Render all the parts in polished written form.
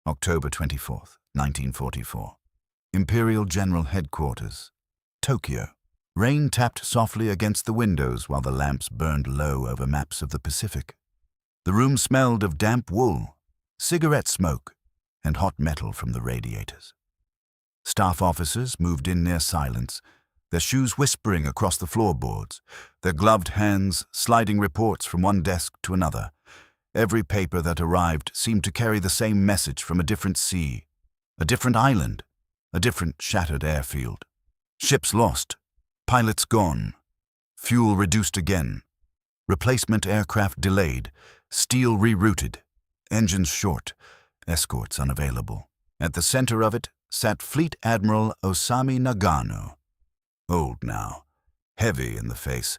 October 24th, 1944. Imperial General Headquarters, Tokyo. Rain tapped softly against the windows while the lamps burned low over maps of the Pacific. The room smelled of damp wool, cigarette smoke, and hot metal from the radiators. Staff officers moved in near silence, their shoes whispering across the floorboards, their gloved hands sliding reports from one desk to another. Every paper that arrived seemed to carry the same message from a different sea, a different island, a different shattered airfield. Ships lost, pilots gone, fuel reduced again, replacement aircraft delayed, steel rerouted, engines short, escorts unavailable. At the center of it sat Fleet Admiral Osami Nagano. Old now, heavy in the face,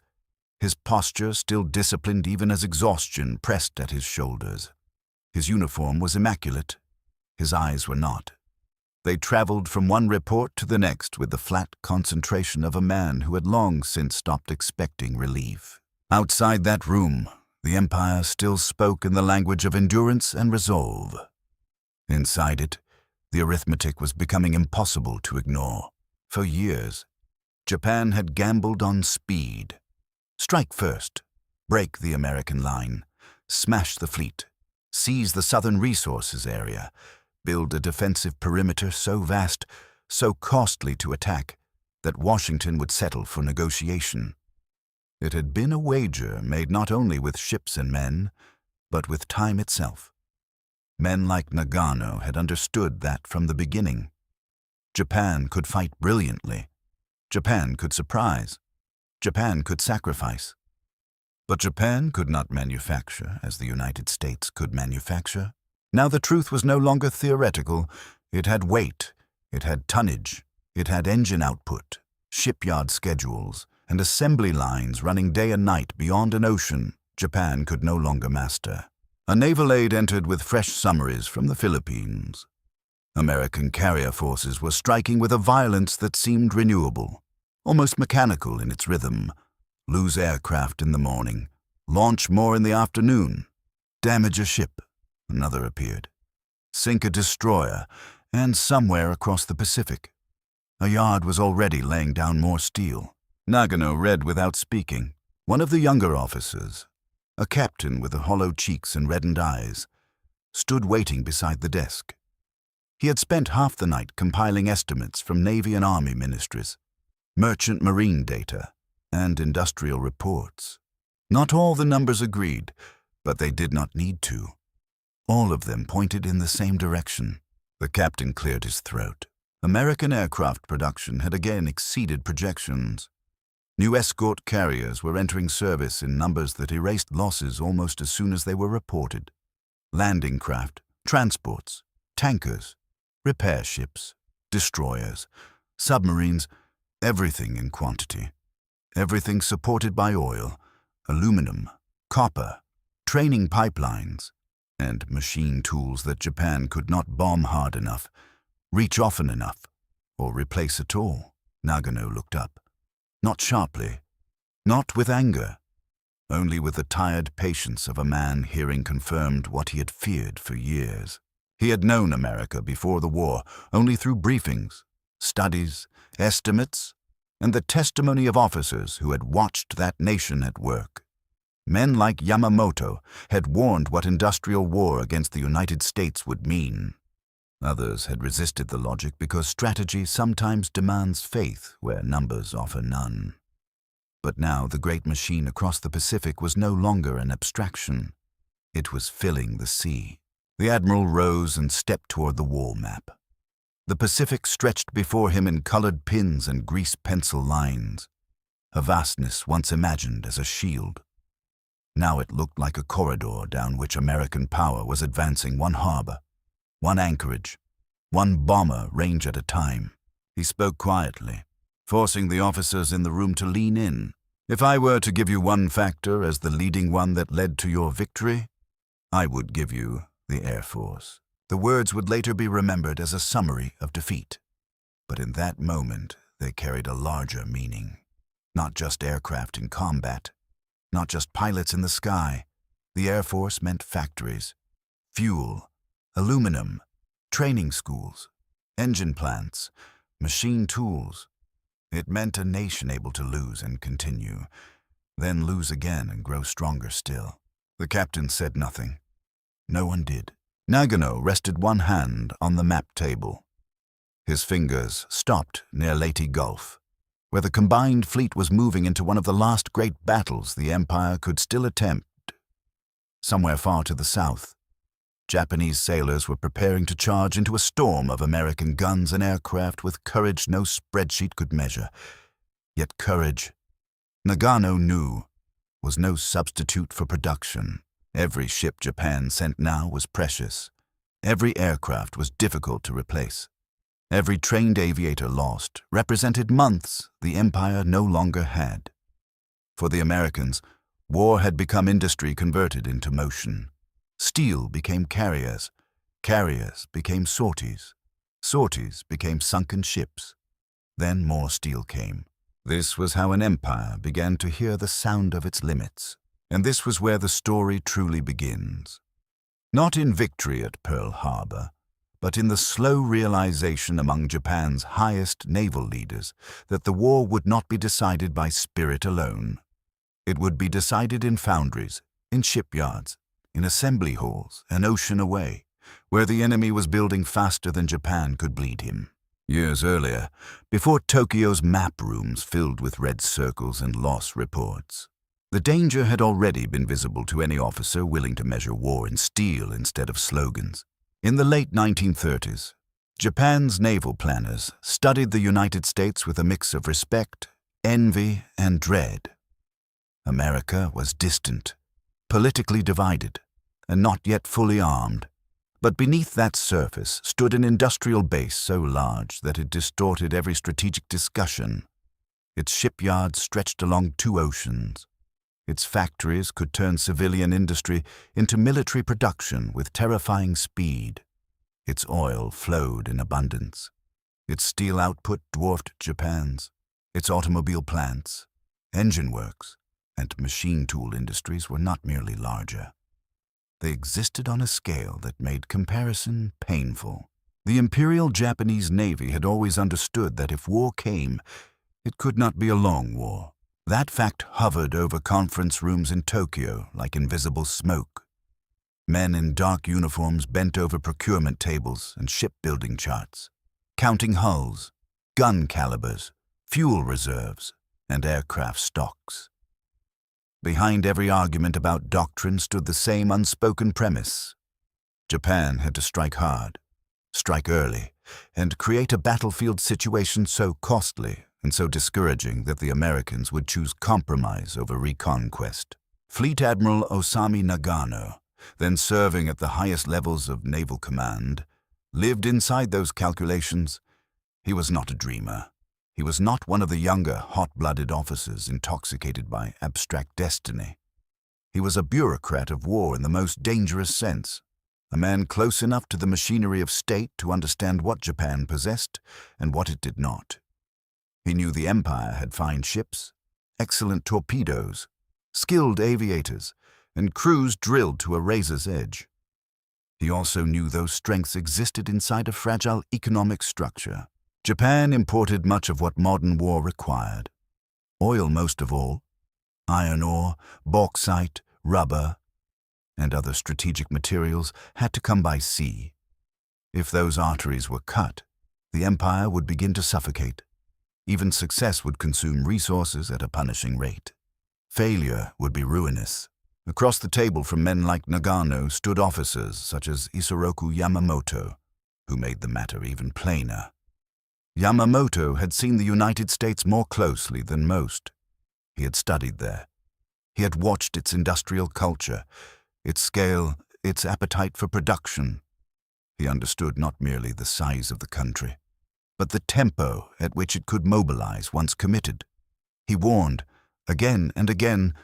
his posture still disciplined even as exhaustion pressed at his shoulders. His uniform was immaculate, his eyes were not. They traveled from one report to the next with the flat concentration of a man who had long since stopped expecting relief. Outside that room, the Empire still spoke in the language of endurance and resolve. Inside it, the arithmetic was becoming impossible to ignore. For years, Japan had gambled on speed. Strike first, break the American line, smash the fleet, seize the southern resources area, build a defensive perimeter so vast, so costly to attack, that Washington would settle for negotiation. It had been a wager made not only with ships and men, but with time itself. Men like Nagano had understood that from the beginning. Japan could fight brilliantly. Japan could surprise. Japan could sacrifice. But Japan could not manufacture as the United States could manufacture. Now the truth was no longer theoretical. It had weight, it had tonnage, it had engine output, shipyard schedules, and assembly lines running day and night beyond an ocean Japan could no longer master. A naval aid entered with fresh summaries from the Philippines. American carrier forces were striking with a violence that seemed renewable, almost mechanical in its rhythm. Lose aircraft in the morning, launch more in the afternoon, damage a ship, another appeared, sink a destroyer, and somewhere across the Pacific, a yard was already laying down more steel. Nagano read without speaking. One of the younger officers, a captain with hollow cheeks and reddened eyes, stood waiting beside the desk. He had spent half the night compiling estimates from Navy and Army ministries, merchant marine data, and industrial reports. Not all the numbers agreed, but they did not need to. All of them pointed in the same direction. The captain cleared his throat. American aircraft production had again exceeded projections. New escort carriers were entering service in numbers that erased losses almost as soon as they were reported. Landing craft, transports, tankers, repair ships, destroyers, submarines, everything in quantity. Everything supported by oil, aluminum, copper, training pipelines, and machine tools that Japan could not bomb hard enough, reach often enough, or replace at all. Nagano looked up. Not sharply, not with anger, only with the tired patience of a man hearing confirmed what he had feared for years. He had known America before the war only through briefings, studies, estimates, and the testimony of officers who had watched that nation at work. Men like Yamamoto had warned what industrial war against the United States would mean. Others had resisted the logic because strategy sometimes demands faith where numbers offer none. But now the great machine across the Pacific was no longer an abstraction. It was filling the sea. The admiral rose and stepped toward the wall map. The Pacific stretched before him in colored pins and grease pencil lines, a vastness once imagined as a shield. Now it looked like a corridor down which American power was advancing one harbor, one anchorage, one bomber range at a time. He spoke quietly, forcing the officers in the room to lean in. If I were to give you one factor as the leading one that led to your victory, I would give you the Air Force. The words would later be remembered as a summary of defeat. But in that moment, they carried a larger meaning. Not just aircraft in combat, not just pilots in the sky. The Air Force meant factories, fuel, aluminum, training schools, engine plants, machine tools. It meant a nation able to lose and continue, then lose again and grow stronger still. The captain said nothing. No one did. Nagano rested one hand on the map table. His fingers stopped near Leyte Gulf, where the combined fleet was moving into one of the last great battles the Empire could still attempt. Somewhere far to the south, Japanese sailors were preparing to charge into a storm of American guns and aircraft with courage no spreadsheet could measure. Yet courage, Nagano knew, was no substitute for production. Every ship Japan sent now was precious. Every aircraft was difficult to replace. Every trained aviator lost represented months the Empire no longer had. For the Americans, war had become industry converted into motion. Steel became carriers, carriers became sorties, sorties became sunken ships. Then more steel came. This was how an empire began to hear the sound of its limits. And this was where the story truly begins. Not in victory at Pearl Harbor, but in the slow realization among Japan's highest naval leaders that the war would not be decided by spirit alone. It would be decided in foundries, in shipyards, in assembly halls, an ocean away, where the enemy was building faster than Japan could bleed him. Years earlier, before Tokyo's map rooms filled with red circles and loss reports, the danger had already been visible to any officer willing to measure war in steel instead of slogans. In the late 1930s, Japan's naval planners studied the United States with a mix of respect, envy, and dread. America was distant, politically divided, and not yet fully armed. But beneath that surface stood an industrial base so large that it distorted every strategic discussion. Its shipyards stretched along two oceans. Its factories could turn civilian industry into military production with terrifying speed. Its oil flowed in abundance. Its steel output dwarfed Japan's. Its automobile plants, engine works, and machine tool industries were not merely larger. They existed on a scale that made comparison painful. The Imperial Japanese Navy had always understood that if war came, it could not be a long war. That fact hovered over conference rooms in Tokyo like invisible smoke. Men in dark uniforms bent over procurement tables and shipbuilding charts, counting hulls, gun calibers, fuel reserves, and aircraft stocks. Behind every argument about doctrine stood the same unspoken premise. Japan had to strike hard, strike early, and create a battlefield situation so costly and so discouraging that the Americans would choose compromise over reconquest. Fleet Admiral Osami Nagano, then serving at the highest levels of naval command, lived inside those calculations. He was not a dreamer. He was not one of the younger, hot-blooded officers intoxicated by abstract destiny. He was a bureaucrat of war in the most dangerous sense, a man close enough to the machinery of state to understand what Japan possessed and what it did not. He knew the empire had fine ships, excellent torpedoes, skilled aviators, and crews drilled to a razor's edge. He also knew those strengths existed inside a fragile economic structure. Japan imported much of what modern war required. Oil most of all, iron ore, bauxite, rubber, and other strategic materials had to come by sea. If those arteries were cut, the empire would begin to suffocate. Even success would consume resources at a punishing rate. Failure would be ruinous. Across the table from men like Nagano stood officers such as Isoroku Yamamoto, who made the matter even plainer. Yamamoto had seen the United States more closely than most. He had studied there. He had watched its industrial culture, its scale, its appetite for production. He understood not merely the size of the country, but the tempo at which it could mobilize once committed. He warned, again and again,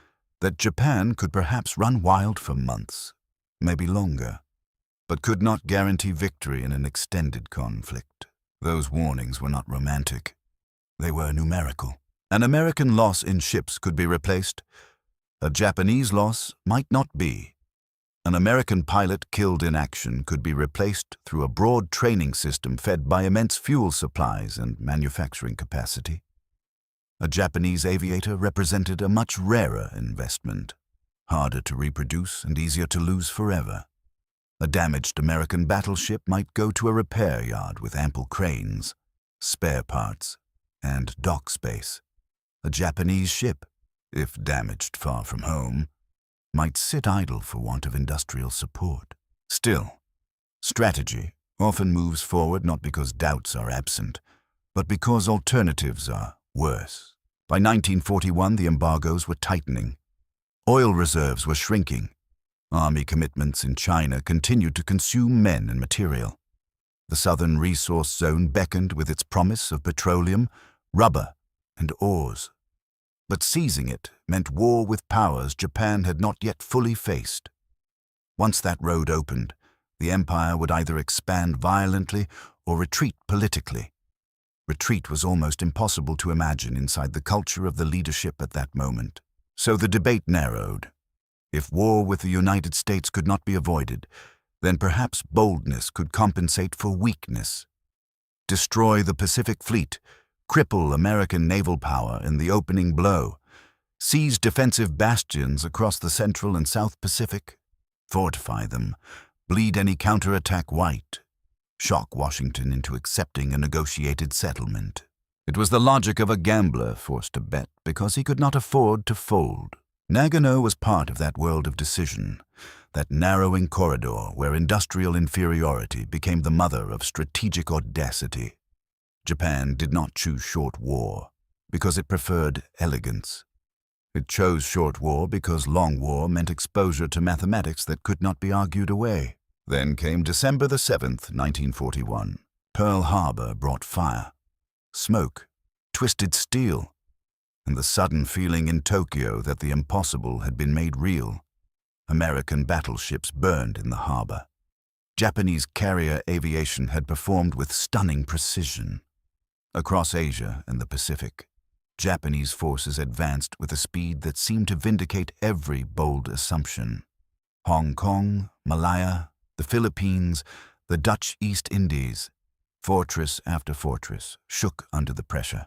that Japan could perhaps run wild for months, maybe longer, but could not guarantee victory in an extended conflict. Those warnings were not romantic. They were numerical. An American loss in ships could be replaced. A Japanese loss might not be. An American pilot killed in action could be replaced through a broad training system fed by immense fuel supplies and manufacturing capacity. A Japanese aviator represented a much rarer investment, harder to reproduce and easier to lose forever. A damaged American battleship might go to a repair yard with ample cranes, spare parts, and dock space. A Japanese ship, if damaged far from home, might sit idle for want of industrial support. Still, strategy often moves forward not because doubts are absent, but because alternatives are worse. By 1941, the embargoes were tightening. Oil reserves were shrinking. Army commitments in China continued to consume men and material. The Southern Resource Zone beckoned with its promise of petroleum, rubber, and ores. But seizing it meant war with powers Japan had not yet fully faced. Once that road opened, the empire would either expand violently or retreat politically. Retreat was almost impossible to imagine inside the culture of the leadership at that moment. So the debate narrowed. If war with the United States could not be avoided, then perhaps boldness could compensate for weakness. Destroy the Pacific Fleet, cripple American naval power in the opening blow, seize defensive bastions across the Central and South Pacific, fortify them, bleed any counterattack white, shock Washington into accepting a negotiated settlement. It was the logic of a gambler forced to bet because he could not afford to fold. Nagano was part of that world of decision, that narrowing corridor where industrial inferiority became the mother of strategic audacity. Japan did not choose short war because it preferred elegance. It chose short war because long war meant exposure to mathematics that could not be argued away. Then came December the 7th, 1941. Pearl Harbor brought fire, smoke, twisted steel, and the sudden feeling in Tokyo that the impossible had been made real. American battleships burned in the harbor. Japanese carrier aviation had performed with stunning precision. Across Asia and the Pacific, Japanese forces advanced with a speed that seemed to vindicate every bold assumption. Hong Kong, Malaya, the Philippines, the Dutch East Indies, fortress after fortress shook under the pressure.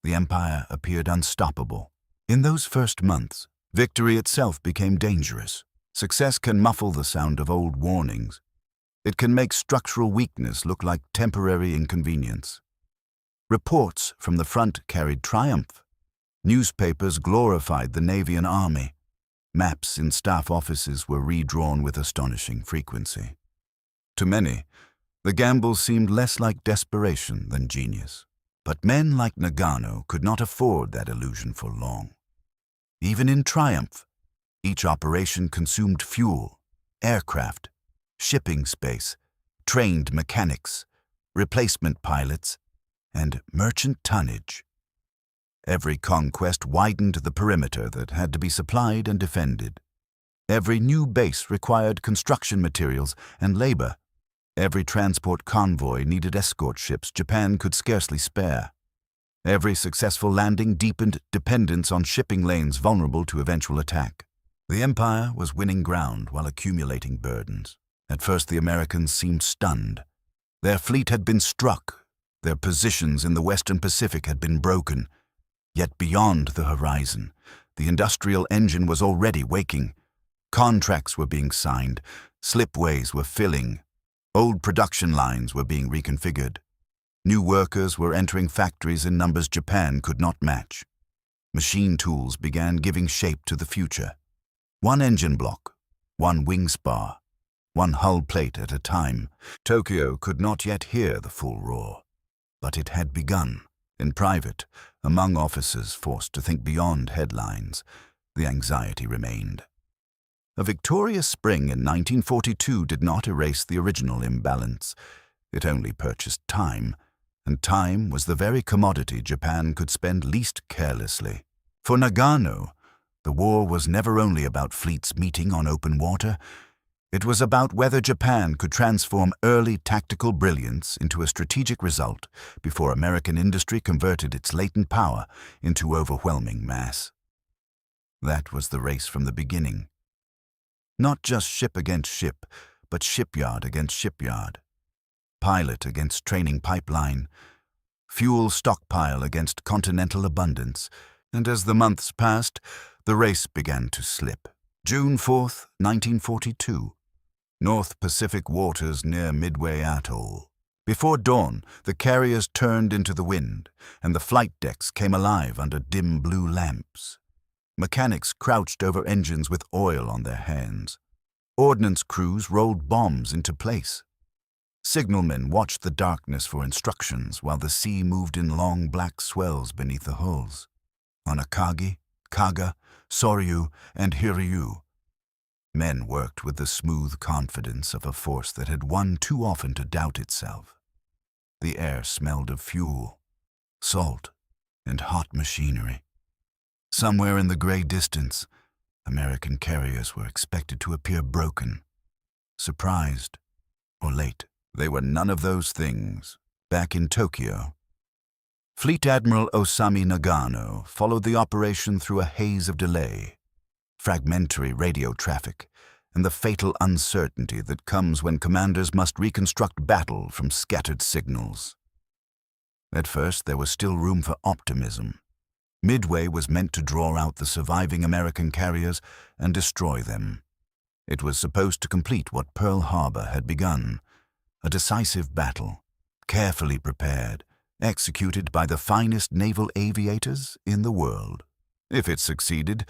The empire appeared unstoppable. In those first months, victory itself became dangerous. Success can muffle the sound of old warnings. It can make structural weakness look like temporary inconvenience. Reports from the front carried triumph. Newspapers glorified the Navy and Army. Maps in staff offices were redrawn with astonishing frequency. To many, the gamble seemed less like desperation than genius. But men like Nagano could not afford that illusion for long. Even in triumph, each operation consumed fuel, aircraft, shipping space, trained mechanics, replacement pilots, and merchant tonnage. Every conquest widened the perimeter that had to be supplied and defended. Every new base required construction materials and labor. Every transport convoy needed escort ships Japan could scarcely spare. Every successful landing deepened dependence on shipping lanes vulnerable to eventual attack. The empire was winning ground while accumulating burdens. At first the Americans seemed stunned. Their fleet had been struck. Their positions in the Western Pacific had been broken. Yet beyond the horizon, the industrial engine was already waking. Contracts were being signed. Slipways were filling. Old production lines were being reconfigured. New workers were entering factories in numbers Japan could not match. Machine tools began giving shape to the future. One engine block, one wing spar, one hull plate at a time. Tokyo could not yet hear the full roar. But it had begun. In private, among officers forced to think beyond headlines, the anxiety remained. A victorious spring in 1942 did not erase the original imbalance. It only purchased time, and time was the very commodity Japan could spend least carelessly. For Nagano, the war was never only about fleets meeting on open water. It was about whether Japan could transform early tactical brilliance into a strategic result before American industry converted its latent power into overwhelming mass. That was the race from the beginning. Not just ship against ship, but shipyard against shipyard. Pilot against training pipeline. Fuel stockpile against continental abundance. And as the months passed, the race began to slip. June 4th, 1942. North Pacific waters near Midway Atoll. Before dawn, the carriers turned into the wind, and the flight decks came alive under dim blue lamps. Mechanics crouched over engines with oil on their hands. Ordnance crews rolled bombs into place. Signalmen watched the darkness for instructions while the sea moved in long black swells beneath the hulls. On Akagi, Kaga, Soryu, and Hiryu, men worked with the smooth confidence of a force that had won too often to doubt itself. The air smelled of fuel, salt, and hot machinery. Somewhere in the gray distance, American carriers were expected to appear broken, surprised, or late. They were none of those things. Back in Tokyo, Fleet Admiral Osami Nagano followed the operation through a haze of delay, fragmentary radio traffic, and the fatal uncertainty that comes when commanders must reconstruct battle from scattered signals. At first, there was still room for optimism. Midway was meant to draw out the surviving American carriers and destroy them. It was supposed to complete what Pearl Harbor had begun, a decisive battle, carefully prepared, executed by the finest naval aviators in the world. If it succeeded,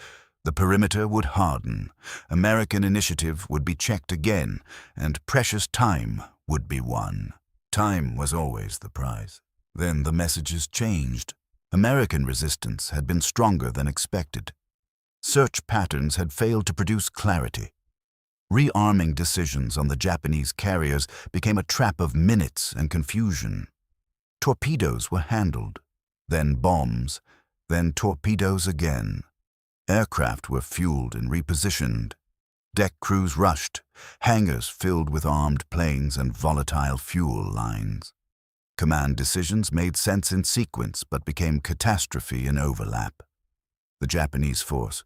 the perimeter would harden, American initiative would be checked again, and precious time would be won. Time was always the prize. Then the messages changed. American resistance had been stronger than expected. Search patterns had failed to produce clarity. Rearming decisions on the Japanese carriers became a trap of minutes and confusion. Torpedoes were handled, then bombs, then torpedoes again. Aircraft were fueled and repositioned. Deck crews rushed, hangars filled with armed planes and volatile fuel lines. Command decisions made sense in sequence but became catastrophe in overlap. The Japanese force,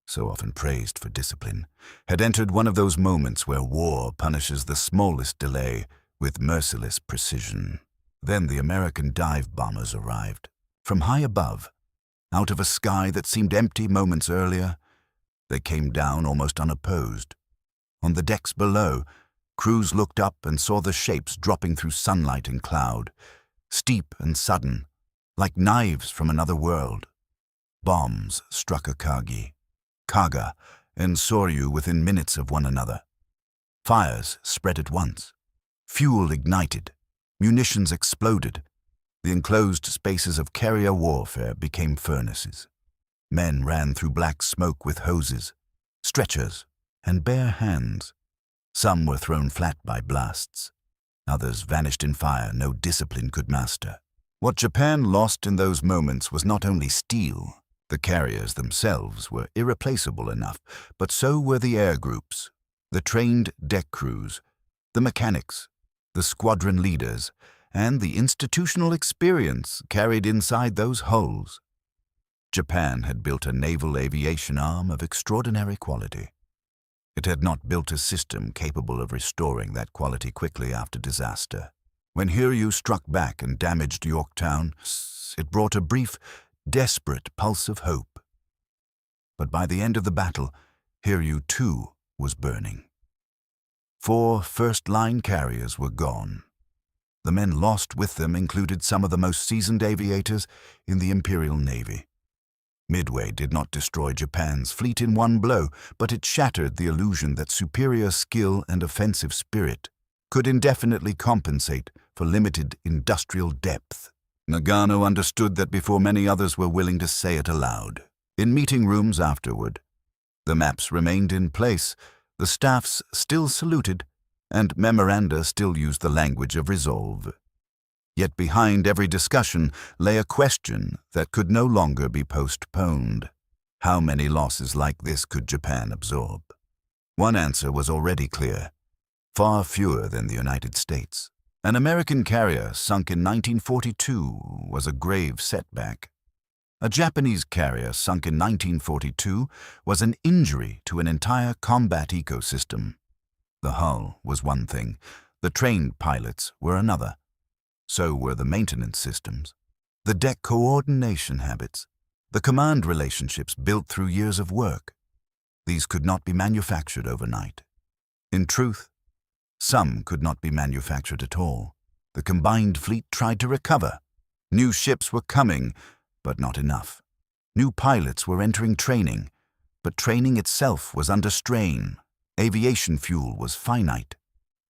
so often praised for discipline, had entered one of those moments where war punishes the smallest delay with merciless precision. Then the American dive bombers arrived. From high above, out of a sky that seemed empty moments earlier, they came down almost unopposed. On the decks below, crews looked up and saw the shapes dropping through sunlight and cloud, steep and sudden, like knives from another world. Bombs struck Akagi, Kaga, and Soryu within minutes of one another. Fires spread at once. Fuel ignited. Munitions exploded. The enclosed spaces of carrier warfare became furnaces. Men ran through black smoke with hoses, stretchers, and bare hands. Some were thrown flat by blasts. Others vanished in fire no discipline could master. What Japan lost in those moments was not only steel. The carriers themselves were irreplaceable enough, but so were the air groups, the trained deck crews, the mechanics, the squadron leaders, and the institutional experience carried inside those hulls. Japan had built a naval aviation arm of extraordinary quality. It had not built a system capable of restoring that quality quickly after disaster. When Hiryu struck back and damaged Yorktown, it brought a brief, desperate pulse of hope. But by the end of the battle, Hiryu too was burning. 4 first-line carriers were gone. The men lost with them included some of the most seasoned aviators in the Imperial Navy. Midway did not destroy Japan's fleet in one blow, but it shattered the illusion that superior skill and offensive spirit could indefinitely compensate for limited industrial depth. Nagano understood that before many others were willing to say it aloud. In meeting rooms afterward, the maps remained in place, the staffs still saluted, and memoranda still used the language of resolve. Yet behind every discussion lay a question that could no longer be postponed. How many losses like this could Japan absorb? One answer was already clear: far fewer than the United States. An American carrier sunk in 1942 was a grave setback. A Japanese carrier sunk in 1942 was an injury to an entire combat ecosystem. The hull was one thing, the trained pilots were another. So were the maintenance systems, the deck coordination habits, the command relationships built through years of work. These could not be manufactured overnight. In truth, some could not be manufactured at all. The combined fleet tried to recover. New ships were coming, but not enough. New pilots were entering training, but training itself was under strain. Aviation fuel was finite.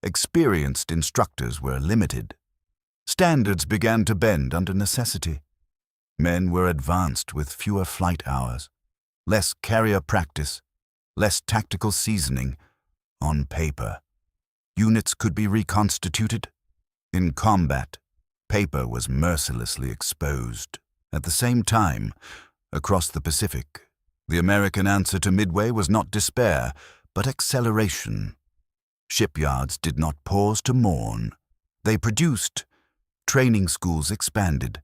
Experienced instructors were limited. Standards began to bend under necessity. Men were advanced with fewer flight hours, less carrier practice, less tactical seasoning. On paper, units could be reconstituted. In combat, paper was mercilessly exposed. At the same time, across the Pacific, the American answer to Midway was not despair, but acceleration. Shipyards did not pause to mourn. They produced. Training schools expanded.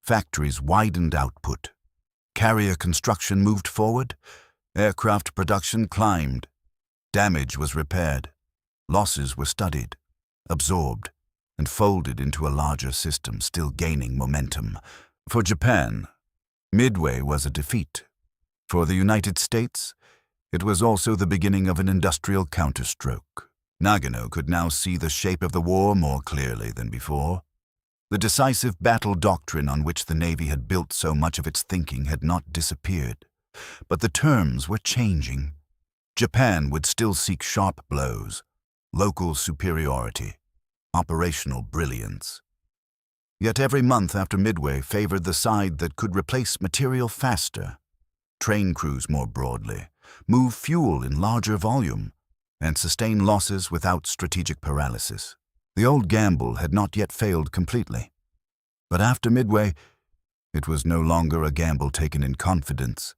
Factories widened output. Carrier construction moved forward. Aircraft production climbed. Damage was repaired. Losses were studied, absorbed, and folded into a larger system still gaining momentum. For Japan, Midway was a defeat. For the United States, it was also the beginning of an industrial counterstroke. Nagano could now see the shape of the war more clearly than before. The decisive battle doctrine on which the Navy had built so much of its thinking had not disappeared, but the terms were changing. Japan would still seek sharp blows, local superiority, operational brilliance. Yet every month after Midway favored the side that could replace material faster, train crews more broadly, move fuel in larger volume, and sustain losses without strategic paralysis. The old gamble had not yet failed completely. But after Midway, it was no longer a gamble taken in confidence.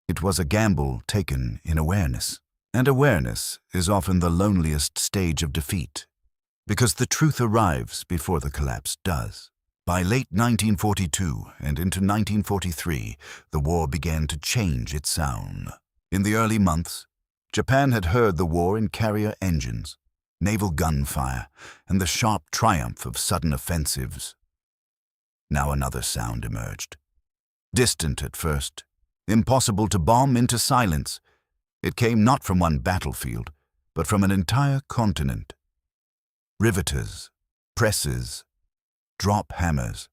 It was a gamble taken in awareness. And awareness is often the loneliest stage of defeat, because the truth arrives before the collapse does. By late 1942 and into 1943, the war began to change its sound. In the early months, Japan had heard the war in carrier engines, naval gunfire, and the sharp triumph of sudden offensives. Now another sound emerged. Distant at first, impossible to bomb into silence, it came not from one battlefield, but from an entire continent. Riveters, presses, drop hammers,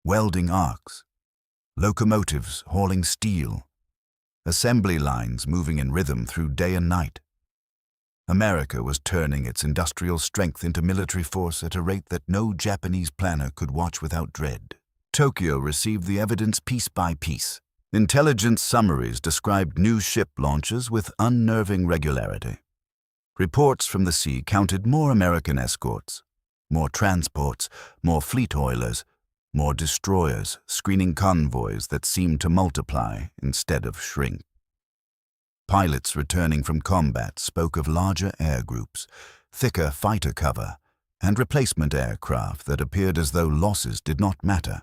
welding arcs, locomotives hauling steel, assembly lines moving in rhythm through day and night. America was turning its industrial strength into military force at a rate that no Japanese planner could watch without dread. Tokyo received the evidence piece by piece. Intelligence summaries described new ship launches with unnerving regularity. Reports from the sea counted more American escorts, more transports, more fleet oilers, more destroyers, screening convoys that seemed to multiply instead of shrink. Pilots returning from combat spoke of larger air groups, thicker fighter cover, and replacement aircraft that appeared as though losses did not matter.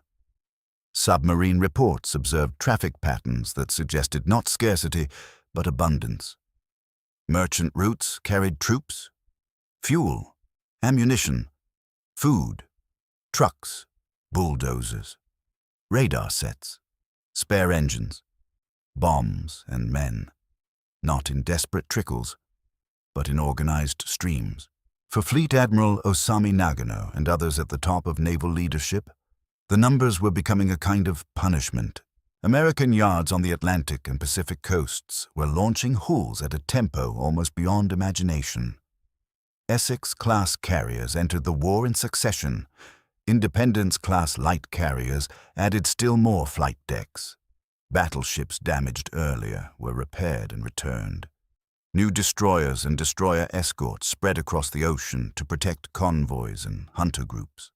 Submarine reports observed traffic patterns that suggested not scarcity, but abundance. Merchant routes carried troops, fuel, ammunition, food, trucks, bulldozers, radar sets, spare engines, bombs and men, not in desperate trickles, but in organized streams. For Fleet Admiral Osami Nagano and others at the top of naval leadership, the numbers were becoming a kind of punishment. American yards on the Atlantic and Pacific coasts were launching hulls at a tempo almost beyond imagination. Essex-class carriers entered the war in succession. Independence-class light carriers added still more flight decks. Battleships damaged earlier were repaired and returned. New destroyers and destroyer escorts spread across the ocean to protect convoys and hunter groups.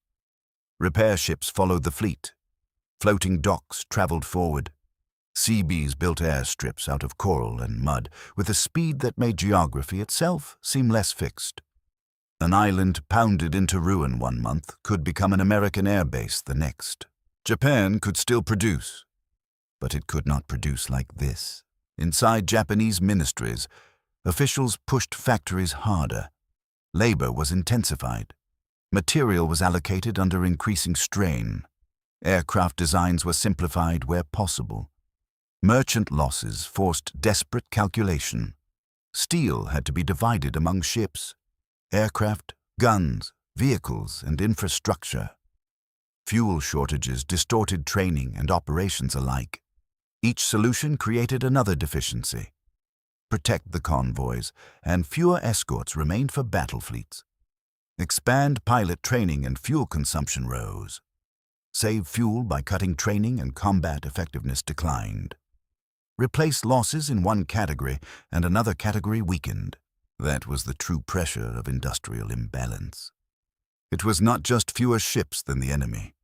Repair ships followed the fleet. Floating docks traveled forward. Seabees built airstrips out of coral and mud with a speed that made geography itself seem less fixed. An island pounded into ruin one month could become an American airbase the next. Japan could still produce. But it could not produce like this. Inside Japanese ministries, officials pushed factories harder. Labor was intensified. Material was allocated under increasing strain. Aircraft designs were simplified where possible. Merchant losses forced desperate calculation. Steel had to be divided among ships, aircraft, guns, vehicles, and infrastructure. Fuel shortages distorted training and operations alike. Each solution created another deficiency. Protect the convoys, and fewer escorts remained for battle fleets. Expand pilot training and fuel consumption rose. Save fuel by cutting training and combat effectiveness declined. Replace losses in one category and another category weakened. That was the true pressure of industrial imbalance. It was not just fewer ships than the enemy.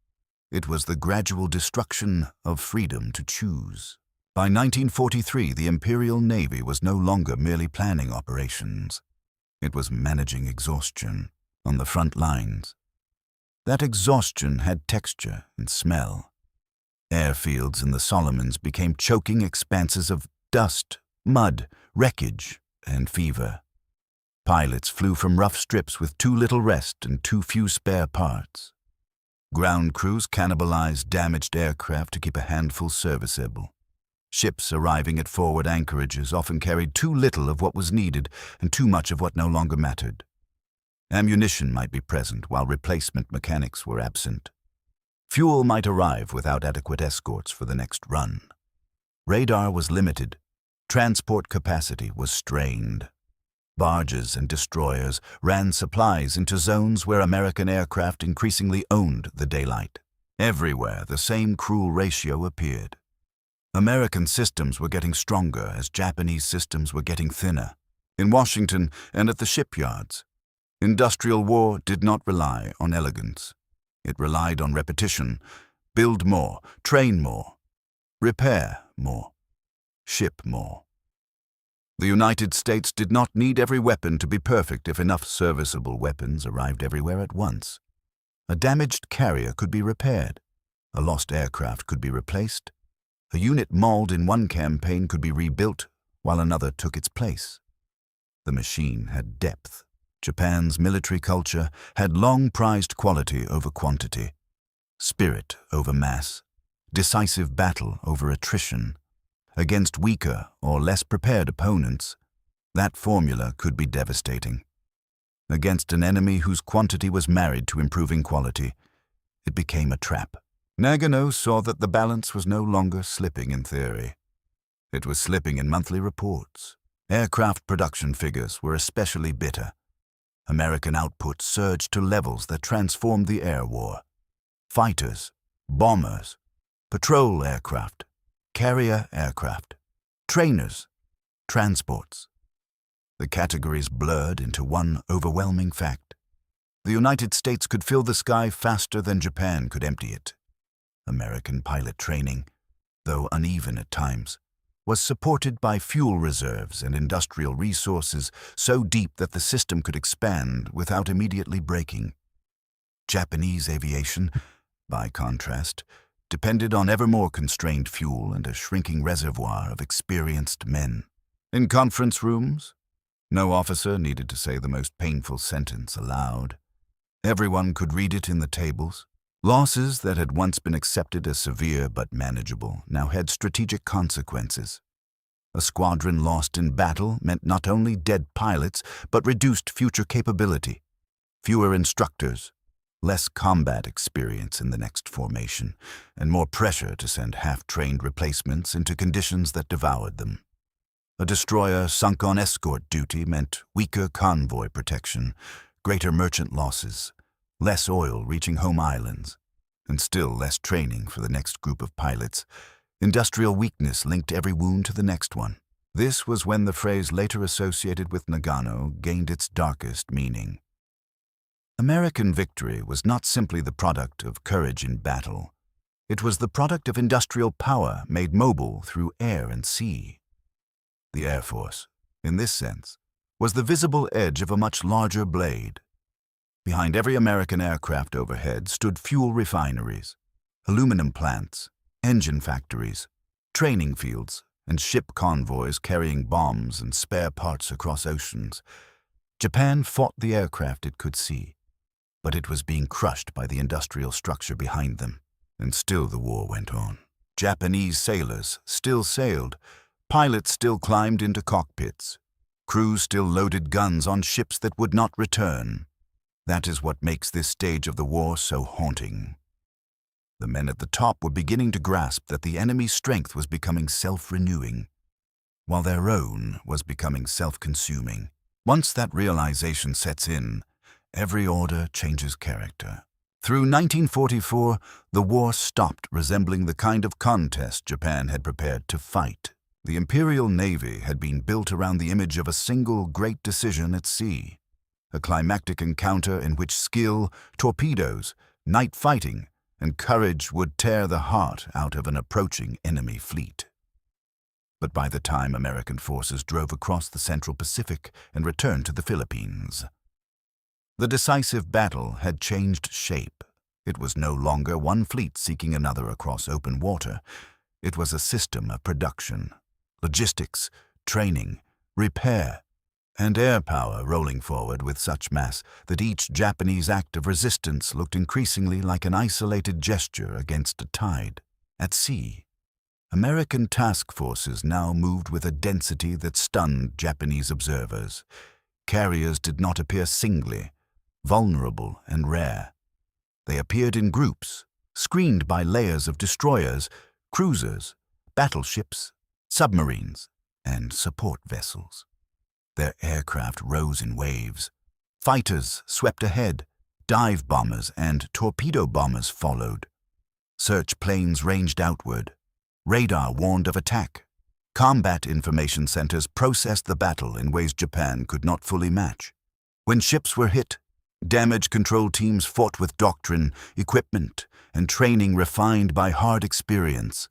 It was the gradual destruction of freedom to choose. By 1943, the Imperial Navy was no longer merely planning operations. It was managing exhaustion on the front lines. That exhaustion had texture and smell. Airfields in the Solomons became choking expanses of dust, mud, wreckage, and fever. Pilots flew from rough strips with too little rest and too few spare parts. Ground crews cannibalized damaged aircraft to keep a handful serviceable. Ships arriving at forward anchorages often carried too little of what was needed and too much of what no longer mattered. Ammunition might be present while replacement mechanics were absent. Fuel might arrive without adequate escorts for the next run. Radar was limited. Transport capacity was strained. Barges and destroyers ran supplies into zones where American aircraft increasingly owned the daylight. Everywhere, the same cruel ratio appeared. American systems were getting stronger as Japanese systems were getting thinner. In Washington and at the shipyards, industrial war did not rely on elegance. It relied on repetition. Build more, train more, repair more, ship more. The United States did not need every weapon to be perfect if enough serviceable weapons arrived everywhere at once. A damaged carrier could be repaired. A lost aircraft could be replaced. A unit mauled in one campaign could be rebuilt while another took its place. The machine had depth. Japan's military culture had long prized quality over quantity, spirit over mass, decisive battle over attrition. Against weaker or less prepared opponents, that formula could be devastating. Against an enemy whose quantity was married to improving quality, it became a trap. Nagano saw that the balance was no longer slipping in theory. It was slipping in monthly reports. Aircraft production figures were especially bitter. American output surged to levels that transformed the air war. Fighters, bombers, patrol aircraft, carrier aircraft, trainers, transports. The categories blurred into one overwhelming fact. The United States could fill the sky faster than Japan could empty it. American pilot training, though uneven at times, was supported by fuel reserves and industrial resources so deep that the system could expand without immediately breaking. Japanese aviation, by contrast, depended on ever more constrained fuel and a shrinking reservoir of experienced men. In conference rooms, no officer needed to say the most painful sentence aloud. Everyone could read it in the tables. Losses that had once been accepted as severe but manageable now had strategic consequences. A squadron lost in battle meant not only dead pilots, but reduced future capability, fewer instructors, less combat experience in the next formation, and more pressure to send half-trained replacements into conditions that devoured them. A destroyer sunk on escort duty meant weaker convoy protection, greater merchant losses, less oil reaching home islands, and still less training for the next group of pilots. Industrial weakness linked every wound to the next one. This was when the phrase later associated with Nagano gained its darkest meaning. American victory was not simply the product of courage in battle. It was the product of industrial power made mobile through air and sea. The Air Force, in this sense, was the visible edge of a much larger blade. Behind every American aircraft overhead stood fuel refineries, aluminum plants, engine factories, training fields, and ship convoys carrying bombs and spare parts across oceans. Japan fought the aircraft it could see, but it was being crushed by the industrial structure behind them. And still the war went on. Japanese sailors still sailed, pilots still climbed into cockpits, crews still loaded guns on ships that would not return. That is what makes this stage of the war so haunting. The men at the top were beginning to grasp that the enemy's strength was becoming self-renewing, while their own was becoming self-consuming. Once that realization sets in, every order changes character. Through 1944, the war stopped resembling the kind of contest Japan had prepared to fight. The Imperial Navy had been built around the image of a single great decision at sea, a climactic encounter in which skill, torpedoes, night fighting, and courage would tear the heart out of an approaching enemy fleet. But by the time American forces drove across the Central Pacific and returned to the Philippines, the decisive battle had changed shape. It was no longer one fleet seeking another across open water. It was a system of production, logistics, training, repair, and air power rolling forward with such mass that each Japanese act of resistance looked increasingly like an isolated gesture against a tide. At sea, American task forces now moved with a density that stunned Japanese observers. Carriers did not appear singly, vulnerable and rare. They appeared in groups, screened by layers of destroyers, cruisers, battleships, submarines, and support vessels. Their aircraft rose in waves. Fighters swept ahead, dive bombers and torpedo bombers followed. Search planes ranged outward. Radar warned of attack. Combat information centers processed the battle in ways Japan could not fully match. When ships were hit, damage control teams fought with doctrine, equipment, and training refined by hard experience.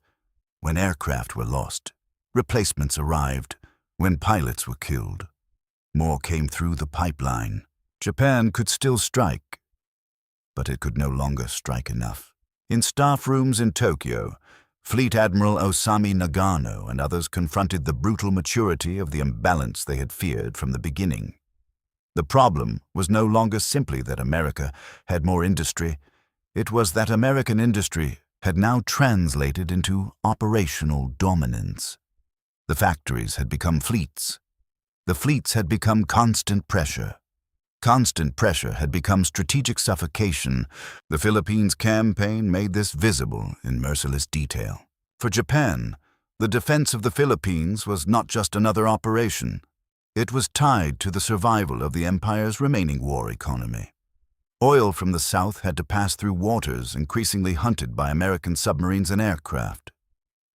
When aircraft were lost, replacements arrived. When pilots were killed, more came through the pipeline. Japan could still strike, but it could no longer strike enough. In staff rooms in Tokyo, Fleet Admiral Osami Nagano and others confronted the brutal maturity of the imbalance they had feared from the beginning. The problem was no longer simply that America had more industry. It was that American industry had now translated into operational dominance. The factories had become fleets. The fleets had become constant pressure. Constant pressure had become strategic suffocation. The Philippines campaign made this visible in merciless detail. For Japan, the defense of the Philippines was not just another operation. It was tied to the survival of the empire's remaining war economy. Oil from the south had to pass through waters increasingly hunted by American submarines and aircraft.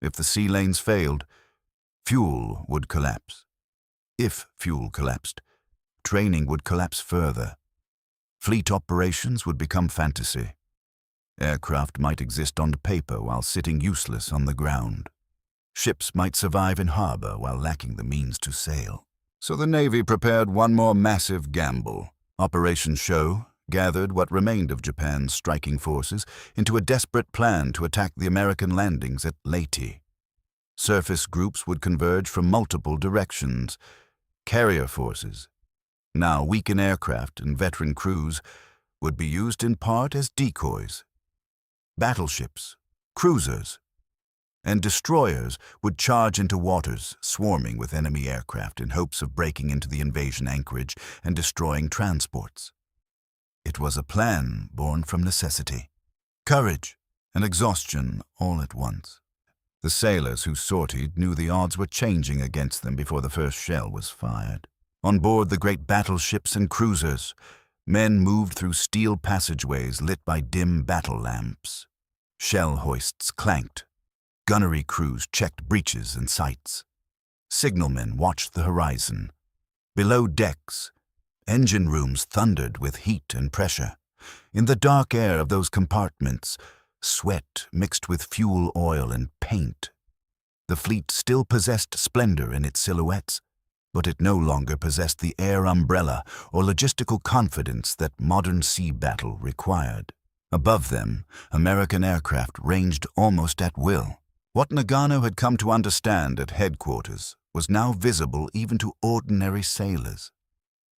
If the sea lanes failed, fuel would collapse. If fuel collapsed, training would collapse further. Fleet operations would become fantasy. Aircraft might exist on paper while sitting useless on the ground. Ships might survive in harbor while lacking the means to sail. So the Navy prepared one more massive gamble. Operation Show gathered what remained of Japan's striking forces into a desperate plan to attack the American landings at Leyte. Surface groups would converge from multiple directions. Carrier forces, now weak in aircraft and veteran crews, would be used in part as decoys. Battleships, cruisers, and destroyers would charge into waters swarming with enemy aircraft in hopes of breaking into the invasion anchorage and destroying transports. It was a plan born from necessity, courage, and exhaustion all at once. The sailors who sortied knew the odds were changing against them before the first shell was fired. On board the great battleships and cruisers, men moved through steel passageways lit by dim battle lamps. Shell hoists clanked. Gunnery crews checked breaches and sights. Signalmen watched the horizon. Below decks, engine rooms thundered with heat and pressure. In the dark air of those compartments, sweat mixed with fuel oil and paint. The fleet still possessed splendor in its silhouettes, but it no longer possessed the air umbrella or logistical confidence that modern sea battle required. Above them, American aircraft ranged almost at will. What Nagano had come to understand at headquarters was now visible even to ordinary sailors.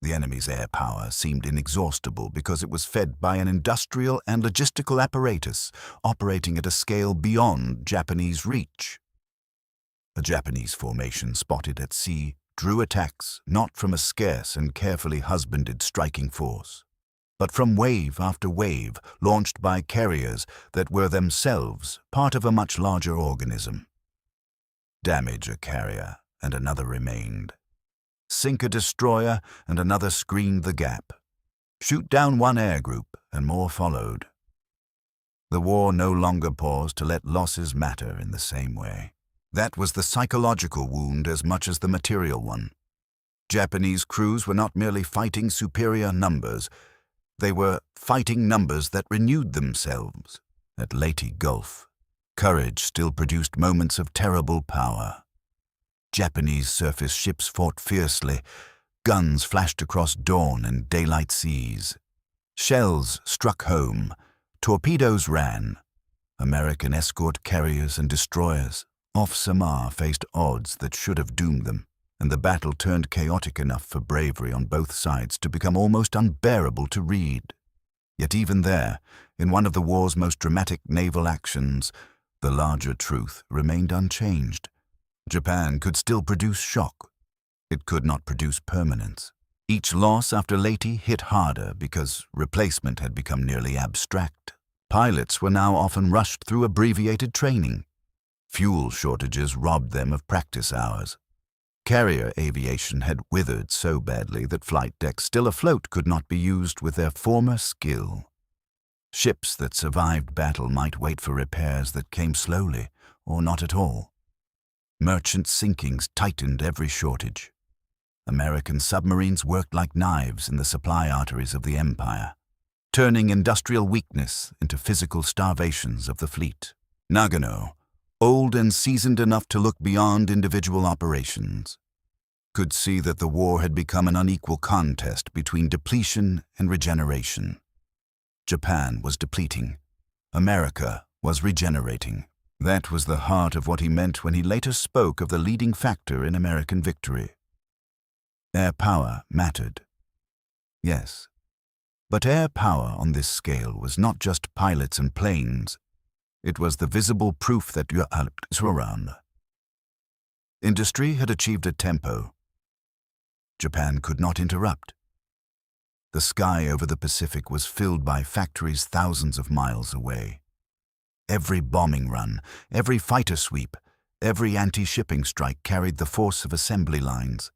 The enemy's air power seemed inexhaustible because it was fed by an industrial and logistical apparatus operating at a scale beyond Japanese reach. A Japanese formation spotted at sea drew attacks not from a scarce and carefully husbanded striking force, but from wave after wave launched by carriers that were themselves part of a much larger organism. Damage a carrier, and another remained. Sink a destroyer, and another screened the gap. Shoot down one air group, and more followed. The war no longer paused to let losses matter in the same way. That was the psychological wound as much as the material one. Japanese crews were not merely fighting superior numbers, they were fighting numbers that renewed themselves. At Leyte Gulf, courage still produced moments of terrible power. Japanese surface ships fought fiercely, guns flashed across dawn and daylight seas. Shells struck home, torpedoes ran. American escort carriers and destroyers off Samar faced odds that should have doomed them, and the battle turned chaotic enough for bravery on both sides to become almost unbearable to read. Yet even there, in one of the war's most dramatic naval actions, the larger truth remained unchanged. Japan could still produce shock. It could not produce permanence. Each loss after Leyte hit harder because replacement had become nearly abstract. Pilots were now often rushed through abbreviated training. Fuel shortages robbed them of practice hours. Carrier aviation had withered so badly that flight decks still afloat could not be used with their former skill. Ships that survived battle might wait for repairs that came slowly or not at all. Merchant sinkings tightened every shortage. American submarines worked like knives in the supply arteries of the empire, turning industrial weakness into physical starvations of the fleet. Nagano, old and seasoned enough to look beyond individual operations, could see that the war had become an unequal contest between depletion and regeneration. Japan was depleting. America was regenerating. That was the heart of what he meant when he later spoke of the leading factor in American victory. Air power mattered. Yes, but air power on this scale was not just pilots and planes. It was the visible proof that you are around. Industry had achieved a tempo Japan could not interrupt. The sky over the Pacific was filled by factories thousands of miles away. Every bombing run, every fighter sweep, every anti-shipping strike carried the force of assembly lines,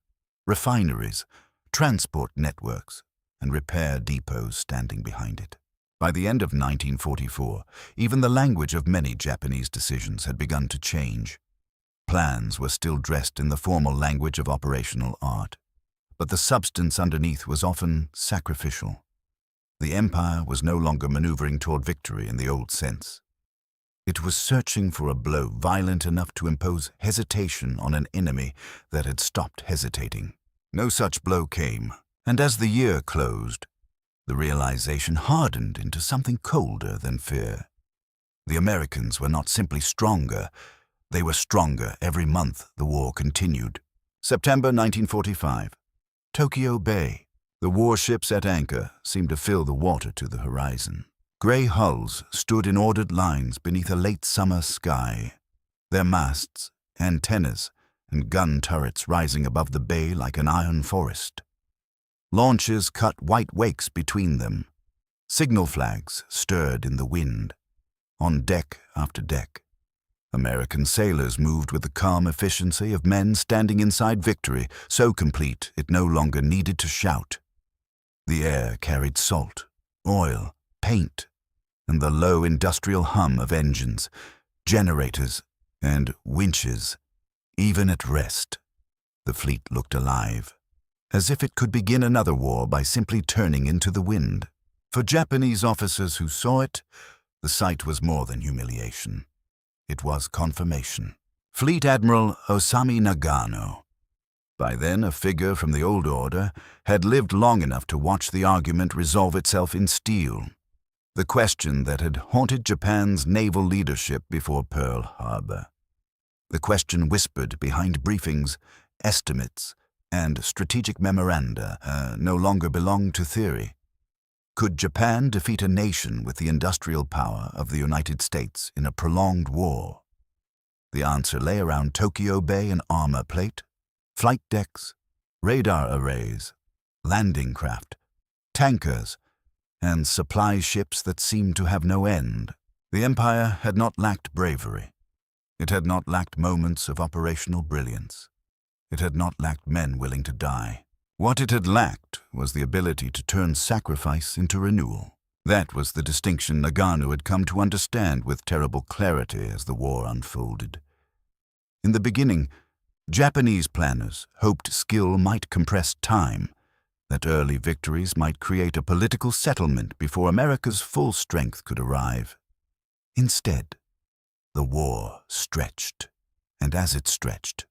refineries, transport networks, and repair depots standing behind it. By the end of 1944, even the language of many Japanese decisions had begun to change. Plans were still dressed in the formal language of operational art, but the substance underneath was often sacrificial. The empire was no longer maneuvering toward victory in the old sense. It was searching for a blow violent enough to impose hesitation on an enemy that had stopped hesitating. No such blow came, and as the year closed, the realization hardened into something colder than fear. The Americans were not simply stronger, they were stronger every month the war continued. September 1945. Tokyo Bay. The warships at anchor seemed to fill the water to the horizon. Gray hulls stood in ordered lines beneath a late summer sky, their masts, antennas, and gun turrets rising above the bay like an iron forest. Launches cut white wakes between them. Signal flags stirred in the wind. On deck after deck, American sailors moved with the calm efficiency of men standing inside victory, so complete it no longer needed to shout. The air carried salt, oil, paint, and the low industrial hum of engines, generators, and winches. Even at rest, the fleet looked alive, as if it could begin another war by simply turning into the wind. For Japanese officers who saw it, the sight was more than humiliation. It was confirmation. Fleet Admiral Osami Nagano, by then a figure from the old order, had lived long enough to watch the argument resolve itself in steel. The question that had haunted Japan's naval leadership before Pearl Harbor. The question whispered behind briefings, estimates, and strategic memoranda no longer belonged to theory. Could Japan defeat a nation with the industrial power of the United States in a prolonged war? The answer lay around Tokyo Bay in armor plate, flight decks, radar arrays, landing craft, tankers, and supply ships that seemed to have no end. The empire had not lacked bravery. It had not lacked moments of operational brilliance. It had not lacked men willing to die. What it had lacked was the ability to turn sacrifice into renewal. That was the distinction Nagano had come to understand with terrible clarity as the war unfolded. In the beginning, Japanese planners hoped skill might compress time, that early victories might create a political settlement before America's full strength could arrive. Instead, the war stretched, and as it stretched,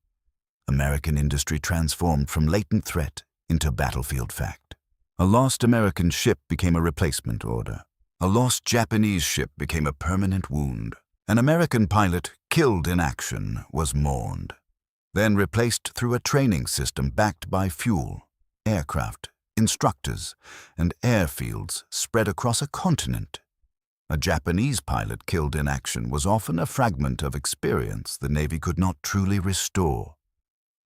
American industry transformed from latent threat into battlefield fact. A lost American ship became a replacement order. A lost Japanese ship became a permanent wound. An American pilot killed in action was mourned, then replaced through a training system backed by fuel, aircraft, instructors, and airfields spread across a continent. A Japanese pilot killed in action was often a fragment of experience the Navy could not truly restore.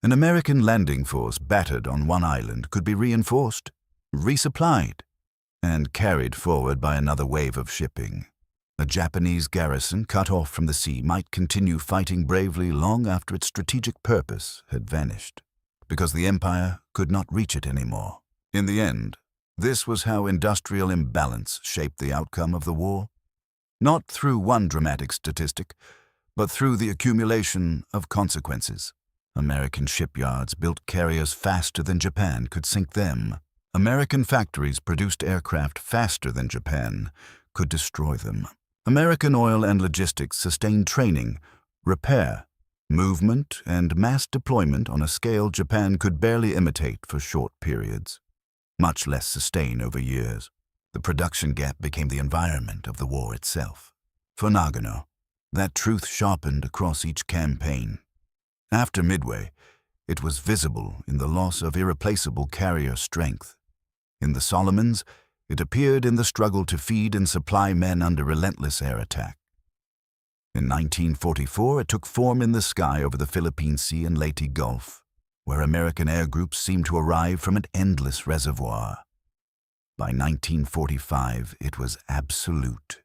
An American landing force battered on one island could be reinforced, resupplied, and carried forward by another wave of shipping. A Japanese garrison cut off from the sea might continue fighting bravely long after its strategic purpose had vanished, because the empire could not reach it anymore. In the end, this was how industrial imbalance shaped the outcome of the war, not through one dramatic statistic, but through the accumulation of consequences. American shipyards built carriers faster than Japan could sink them. American factories produced aircraft faster than Japan could destroy them. American oil and logistics sustained training, repair, movement, and mass deployment on a scale Japan could barely imitate for short periods, much less sustain over years. The production gap became the environment of the war itself. For Nagano, that truth sharpened across each campaign. After Midway, it was visible in the loss of irreplaceable carrier strength. In the Solomons, it appeared in the struggle to feed and supply men under relentless air attack. In 1944, it took form in the sky over the Philippine Sea and Leyte Gulf, where American air groups seemed to arrive from an endless reservoir. By 1945, it was absolute.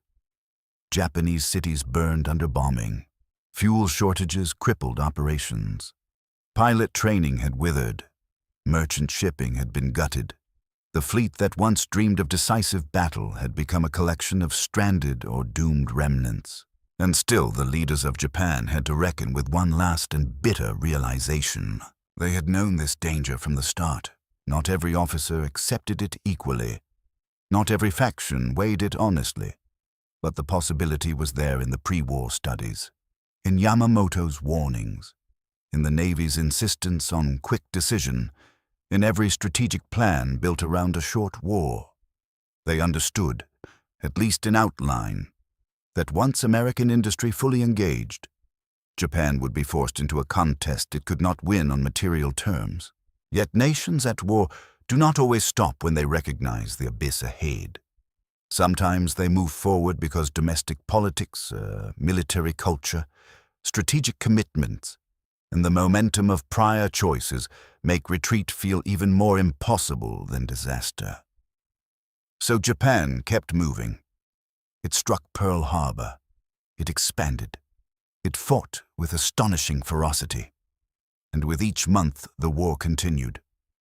Japanese cities burned under bombing. Fuel shortages crippled operations. Pilot training had withered. Merchant shipping had been gutted. The fleet that once dreamed of decisive battle had become a collection of stranded or doomed remnants. And still the leaders of Japan had to reckon with one last and bitter realization. They had known this danger from the start. Not every officer accepted it equally. Not every faction weighed it honestly. But the possibility was there in the pre-war studies, in Yamamoto's warnings, in the Navy's insistence on quick decision, in every strategic plan built around a short war. They understood, at least in outline, that once American industry fully engaged, Japan would be forced into a contest it could not win on material terms. Yet nations at war do not always stop when they recognize the abyss ahead. Sometimes they move forward because domestic politics, military culture, strategic commitments, and the momentum of prior choices make retreat feel even more impossible than disaster. So Japan kept moving. It struck Pearl Harbor. It expanded. It fought with astonishing ferocity. And with each month, the war continued.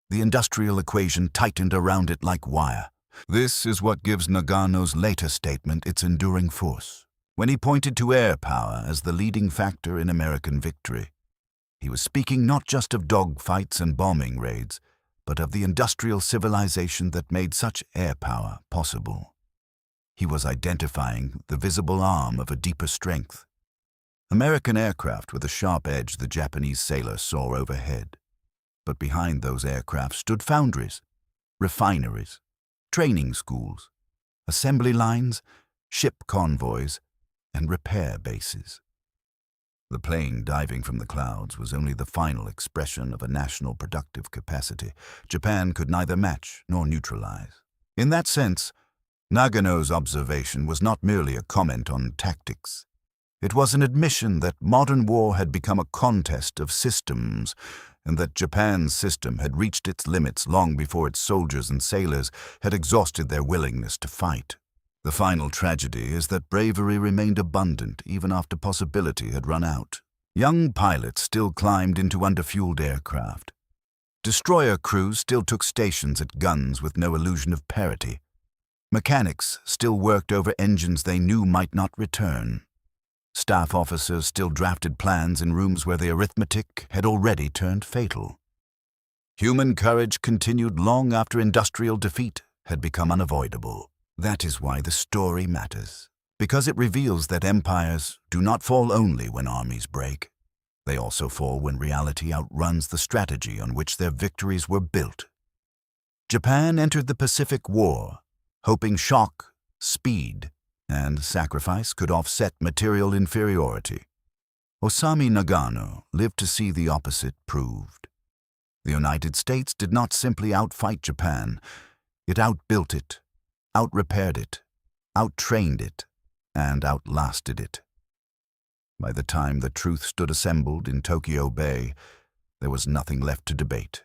The industrial equation tightened around it like wire. This is what gives Nagano's later statement its enduring force. When he pointed to air power as the leading factor in American victory, he was speaking not just of dogfights and bombing raids, but of the industrial civilization that made such air power possible. He was identifying the visible arm of a deeper strength. American aircraft with a sharp edge the Japanese sailor saw overhead. But behind those aircraft stood foundries, refineries, training schools, assembly lines, ship convoys, and repair bases. The plane diving from the clouds was only the final expression of a national productive capacity Japan could neither match nor neutralize. In that sense, Nagano's observation was not merely a comment on tactics. It was an admission that modern war had become a contest of systems, and that Japan's system had reached its limits long before its soldiers and sailors had exhausted their willingness to fight. The final tragedy is that bravery remained abundant even after possibility had run out. Young pilots still climbed into underfueled aircraft. Destroyer crews still took stations at guns with no illusion of parity. Mechanics still worked over engines they knew might not return. Staff officers still drafted plans in rooms where the arithmetic had already turned fatal. Human courage continued long after industrial defeat had become unavoidable. That is why the story matters, because it reveals that empires do not fall only when armies break. They also fall when reality outruns the strategy on which their victories were built. Japan entered the Pacific War, hoping shock, speed, and sacrifice could offset material inferiority. Osami Nagano lived to see the opposite proved. The United States did not simply outfight Japan, it outbuilt it, outrepaired it, outtrained it, and outlasted it. By the time the truth stood assembled in Tokyo Bay, there was nothing left to debate.